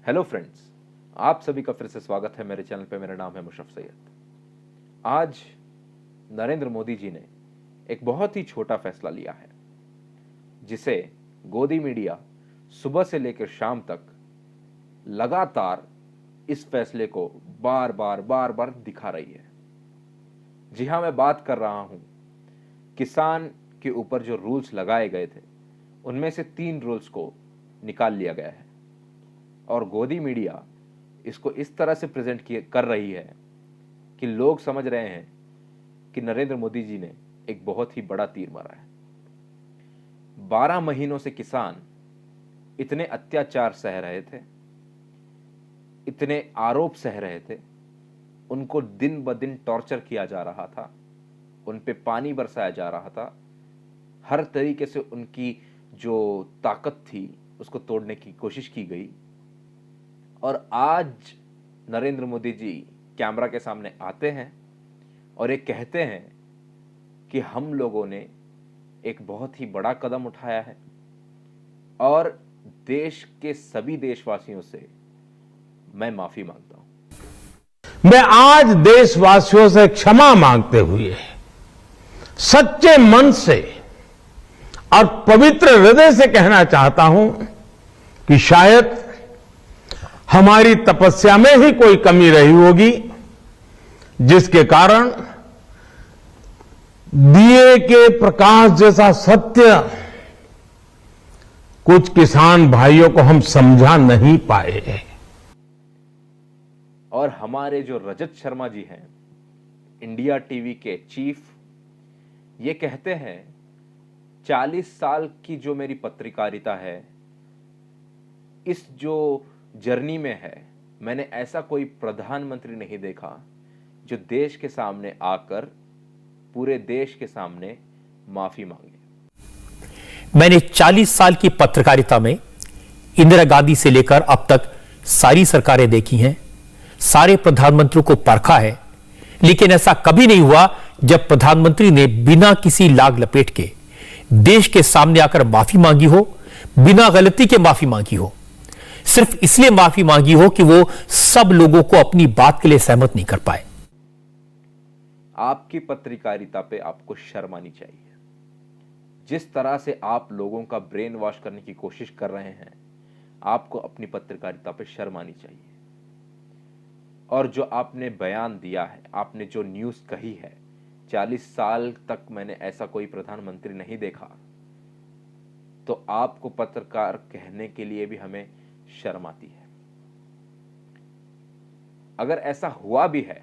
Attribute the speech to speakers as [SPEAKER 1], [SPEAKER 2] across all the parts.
[SPEAKER 1] Hello friends, आप सभी का फिर से स्वागत है मेरे चैनल पे। मेरा नाम है मुशर्रफ सैयद। आज नरेंद्र मोदी जी ने एक बहुत ही छोटा फैसला लिया है, जिसे गोदी मीडिया सुबह से लेकर शाम तक लगातार इस फैसले को बार बार दिखा रही है। जी हां, मैं बात कर रहा हूं किसान के ऊपर जो रूल्स लगाए गए थे, उनमें से 3 रूल्स को निकाल लिया गया है और गोदी मीडिया इसको इस तरह से प्रेजेंट कर रही है कि लोग समझ रहे हैं कि नरेंद्र मोदी जी ने एक बहुत ही बड़ा तीर मारा है। 12 महीनों से किसान इतने अत्याचार सह रहे थे, इतने आरोप सह रहे थे, उनको दिन ब दिन टॉर्चर किया जा रहा था, उन पे पानी बरसाया जा रहा था, हर तरीके से उनकी जो ताकत थी उसको तोड़ने की कोशिश की गई। और आज नरेंद्र मोदी जी कैमरा के सामने आते हैं और ये कहते हैं कि हम लोगों ने एक बहुत ही बड़ा कदम उठाया है और देश के सभी देशवासियों से मैं माफी मांगता हूं।
[SPEAKER 2] मैं आज देशवासियों से क्षमा मांगते हुए सच्चे मन से और पवित्र हृदय से कहना चाहता हूं कि शायद हमारी तपस्या में ही कोई कमी रही होगी, जिसके कारण दिए के प्रकाश जैसा सत्य कुछ किसान भाइयों को हम समझा नहीं पाए।
[SPEAKER 1] और हमारे जो रजत शर्मा जी हैं, इंडिया टीवी के चीफ, ये कहते हैं 40 साल की जो मेरी पत्रकारिता है, इस जो जर्नी में है, मैंने ऐसा कोई प्रधानमंत्री नहीं देखा जो देश के सामने आकर पूरे देश के सामने माफी मांगे।
[SPEAKER 3] मैंने 40 साल की पत्रकारिता में इंदिरा गांधी से लेकर अब तक सारी सरकारें देखी हैं, सारे प्रधानमंत्रियों को परखा है, लेकिन ऐसा कभी नहीं हुआ जब प्रधानमंत्री ने बिना किसी लाग लपेट के देश के सामने आकर माफी मांगी हो, बिना गलती के माफी मांगी हो, सिर्फ इसलिए माफी मांगी हो कि वो सब लोगों को अपनी बात के लिए सहमत नहीं कर पाए।
[SPEAKER 1] आपकी पत्रकारिता पे आपको शर्म आनी चाहिए। जिस तरह से आप लोगों का ब्रेन वॉश करने की कोशिश कर रहे हैं, आपको अपनी पत्रकारिता पे शर्म आनी चाहिए। और जो आपने बयान दिया है, आपने जो न्यूज़ कही है, 40 साल तक मैंने ऐसा कोई प्रधानमंत्री नहीं देखा, तो आपको पत्रकार कहने के लिए भी हमें शर्म आती है। अगर ऐसा हुआ भी है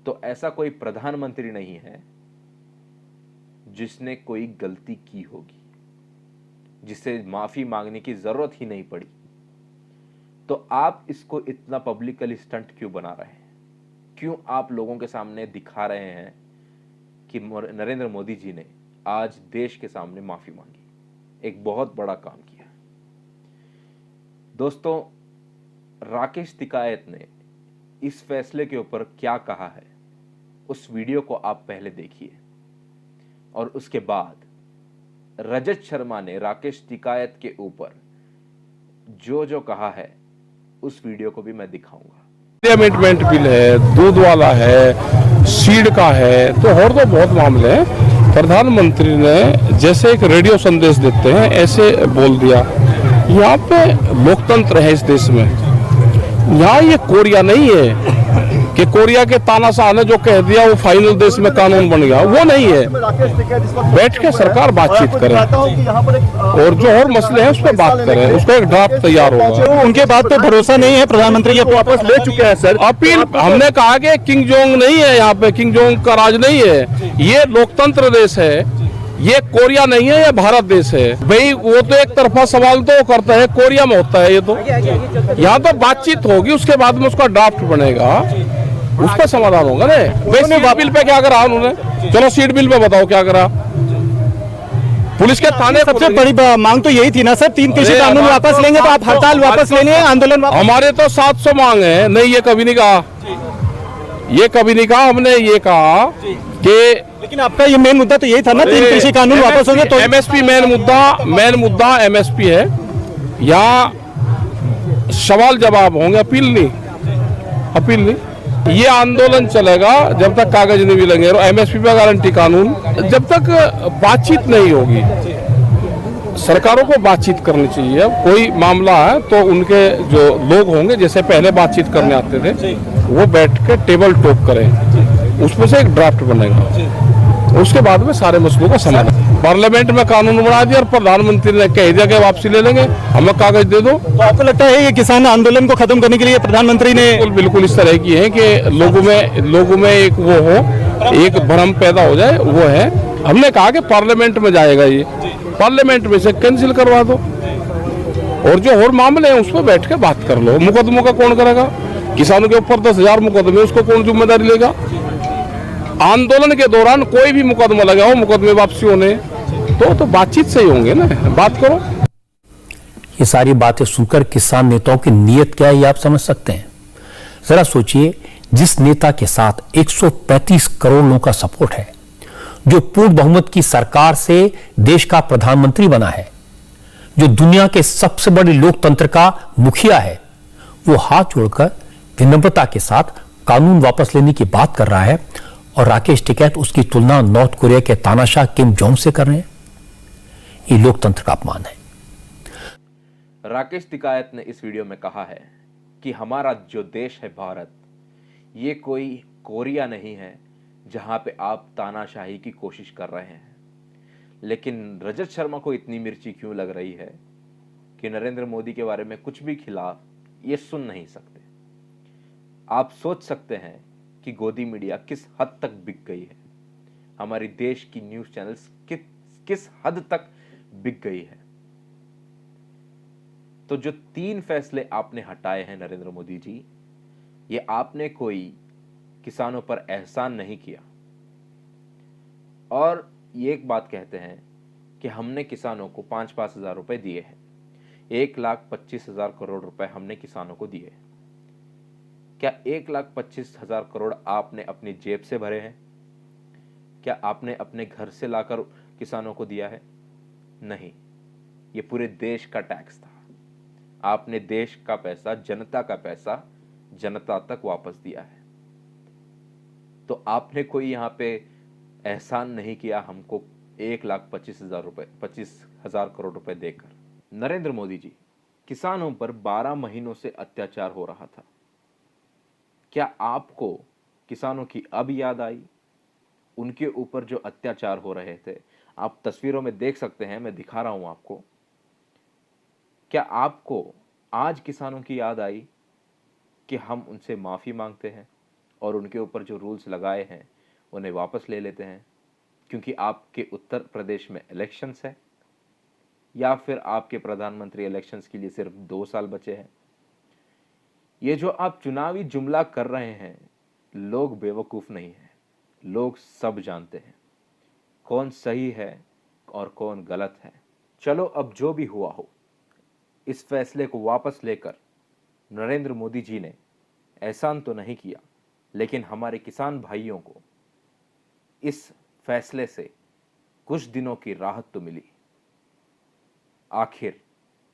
[SPEAKER 1] तो ऐसा कोई प्रधानमंत्री नहीं है जिसने कोई गलती की होगी, जिसे माफी मांगने की जरूरत ही नहीं पड़ी। तो आप इसको इतना पब्लिकली स्टंट क्यों बना रहे हैं? क्यों आप लोगों के सामने दिखा रहे हैं कि नरेंद्र मोदी जी ने आज देश के सामने माफी मांगी? एक बहुत बड़ा काम किया। दोस्तों, राकेश टिकायत ने इस फैसले के ऊपर क्या कहा है, उस वीडियो को आप पहले देखिए और उसके बाद रजत शर्मा ने राकेश टिकायत के ऊपर जो कहा है, उस वीडियो को भी मैं दिखाऊंगा।
[SPEAKER 2] अमेंडमेंट बिल है, दूध वाला है, सीड का है, तो और तो बहुत मामले हैं। प्रधानमंत्री ने जैसे एक रेडियो संदेश देते हैं, ऐसे बोल दिया। यहाँ पे लोकतंत्र है इस देश में। यहाँ ये कोरिया नहीं है कि कोरिया के तानाशाह ने जो कह दिया वो फाइनल देश में कानून बन गया, वो नहीं है। बैठ के सरकार बातचीत करे और जो और मसले हैं उस पर बात करें, उसका एक ड्राफ्ट तैयार होगा।
[SPEAKER 3] उनके बात पे भरोसा नहीं है, प्रधानमंत्री ये वापस ले चुके हैं सर।
[SPEAKER 2] अपील हमने कहा कि किंग जोंग नहीं है, यहाँ पे किंग जोंग का राज नहीं है। ये लोकतंत्र देश है, ये कोरिया नहीं है, ये भारत देश है। भाई वो तो एक तरफा सवाल तो करता है, कोरिया में होता है ये तो। यहाँ तो बातचीत होगी, उसके बाद में उसका ड्राफ्ट बनेगा, उस पर समाधान होगा ना। सीट बिल पे क्या करा उन्होंने? चलो सीट बिल पे बताओ क्या करा। पुलिस के थाने
[SPEAKER 3] सबसे बड़ी मांग तो यही थी ना सर, 3 कृषि कानून वापस लेंगे तो आप हड़ताल वापस लेंगे, आंदोलन वापस।
[SPEAKER 2] हमारे तो 700 मांग है। नहीं, ये कभी नहीं कहा, ये कभी नहीं कहा। हमने ये कहा कि
[SPEAKER 3] लेकिन आपका ये मेन मुद्दा तो यही था ना, 3 कृषि कानून वापस होंगे तो।
[SPEAKER 2] एमएसपी मेन मुद्दा एमएसपी है। यहाँ सवाल जवाब होंगे, अपील नहीं। ये आंदोलन चलेगा जब तक कागज नहीं मिलेंगे। और एमएसपी पे गारंटी कानून, जब तक बातचीत नहीं होगी, सरकारों को बातचीत करनी चाहिए। अब कोई मामला है तो उनके जो लोग होंगे, जैसे पहले बातचीत करने आते थे, वो बैठ के टेबल टॉक करें, उसमें से एक ड्राफ्ट बनेगा, उसके बाद में सारे मसलों का समाधान। पार्लियामेंट में कानून बना दिया और प्रधानमंत्री ने कह दिया कि वापसी ले लेंगे, हमें कागज दे दो।
[SPEAKER 4] तो आपको लगता है ये किसान आंदोलन को खत्म करने के लिए प्रधानमंत्री ने
[SPEAKER 2] बिल्कुल इस तरह की है कि लोगों में एक वो हो, एक भ्रम पैदा हो जाए, वो है। हमने कहा कि पार्लियामेंट में जाएगा, ये पार्लियामेंट में से कैंसिल करवा दो, और जो और मामले हैं उस पर बैठ के बात कर लो। मुकदमों का कौन करेगा? किसानों के ऊपर 10,000 मुकदमे, उसको कौन जिम्मेदारी लेगा? आंदोलन के दौरान कोई भी मुकदमा लगाओ, मुकदमे वापसी होने तो बातचीत से ही होंगे ना, बात करो।
[SPEAKER 3] ये सारी बातें सुनकर किसान नेताओं की नीयत क्या है ये आप समझ सकते हैं। जरा सोचिए, जिस नेता के साथ 135 करोड़ लोगों का सपोर्ट है, जो पूर्ण बहुमत की सरकार से देश का प्रधानमंत्री बना है, जो दुनिया के सबसे बड़े लोकतंत्र का मुखिया है, वो हाथ जोड़कर विनम्रता के साथ कानून वापस लेने की बात कर रहा है, और राकेश टिकैत उसकी तुलना नॉर्थ कोरिया के तानाशाह किम जोंग से कर रहे हैं। ये लोकतंत्र का अपमान है।
[SPEAKER 1] राकेश टिकैत ने इस वीडियो में कहा है कि हमारा जो देश है भारत, ये कोई कोरिया नहीं है जहां पे आप तानाशाही की कोशिश कर रहे हैं। लेकिन रजत शर्मा को इतनी मिर्ची क्यों लग रही है कि नरेंद्र मोदी के बारे में कुछ भी खिलाफ ये सुन नहीं सकते। आप सोच सकते हैं कि गोदी मीडिया किस हद तक बिक गई है, हमारी देश की न्यूज चैनल्स किस हद तक बिक गई है। तो जो 3 फैसले आपने हटाए हैं नरेंद्र मोदी जी, ये आपने कोई किसानों पर एहसान नहीं किया। और ये एक बात कहते हैं कि हमने किसानों को 5-5 हजार रुपए दिए हैं, 1,25,000 करोड़ रुपए हमने किसानों को दिए। क्या 1,25,000 करोड़ आपने अपनी जेब से भरे हैं? क्या आपने अपने घर से लाकर किसानों को दिया है? नहीं, ये पूरे देश का टैक्स था। आपने देश का पैसा, जनता का पैसा जनता तक वापस दिया है। तो आपने कोई यहां पे एहसान नहीं किया हमको 1,25,000 करोड़ रुपए देकर। नरेंद्र मोदी जी, किसानों पर 12 महीनों से अत्याचार हो रहा था। क्या आपको किसानों की अब याद आई? उनके ऊपर जो अत्याचार हो रहे थे, आप तस्वीरों में देख सकते हैं, मैं दिखा रहा हूं आपको। क्या आपको आज किसानों की याद आई कि हम उनसे माफी मांगते हैं और उनके ऊपर जो रूल्स लगाए हैं उन्हें वापस ले लेते हैं क्योंकि आपके उत्तर प्रदेश में इलेक्शंस है, या फिर आपके प्रधानमंत्री इलेक्शंस के लिए सिर्फ 2 साल बचे हैं? ये जो आप चुनावी जुमला कर रहे हैं, लोग बेवकूफ नहीं हैं, लोग सब जानते हैं कौन सही है और कौन गलत है। चलो, अब जो भी हुआ हो, इस फैसले को वापस लेकर नरेंद्र मोदी जी ने एहसान तो नहीं किया, लेकिन हमारे किसान भाइयों को इस फैसले से कुछ दिनों की राहत तो मिली। आखिर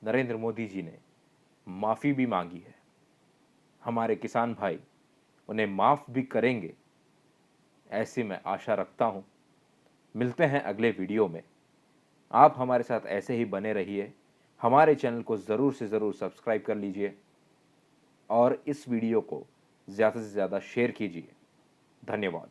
[SPEAKER 1] नरेंद्र मोदी जी ने माफी भी मांगी है। हमारे किसान भाई उन्हें माफ भी करेंगे, ऐसी मैं आशा रखता हूं। मिलते हैं अगले वीडियो में। आप हमारे साथ ऐसे ही बने रहिए। हमारे चैनल को ज़रूर से ज़रूर सब्सक्राइब कर लीजिए और इस वीडियो को ज़्यादा से ज़्यादा शेयर कीजिए। धन्यवाद।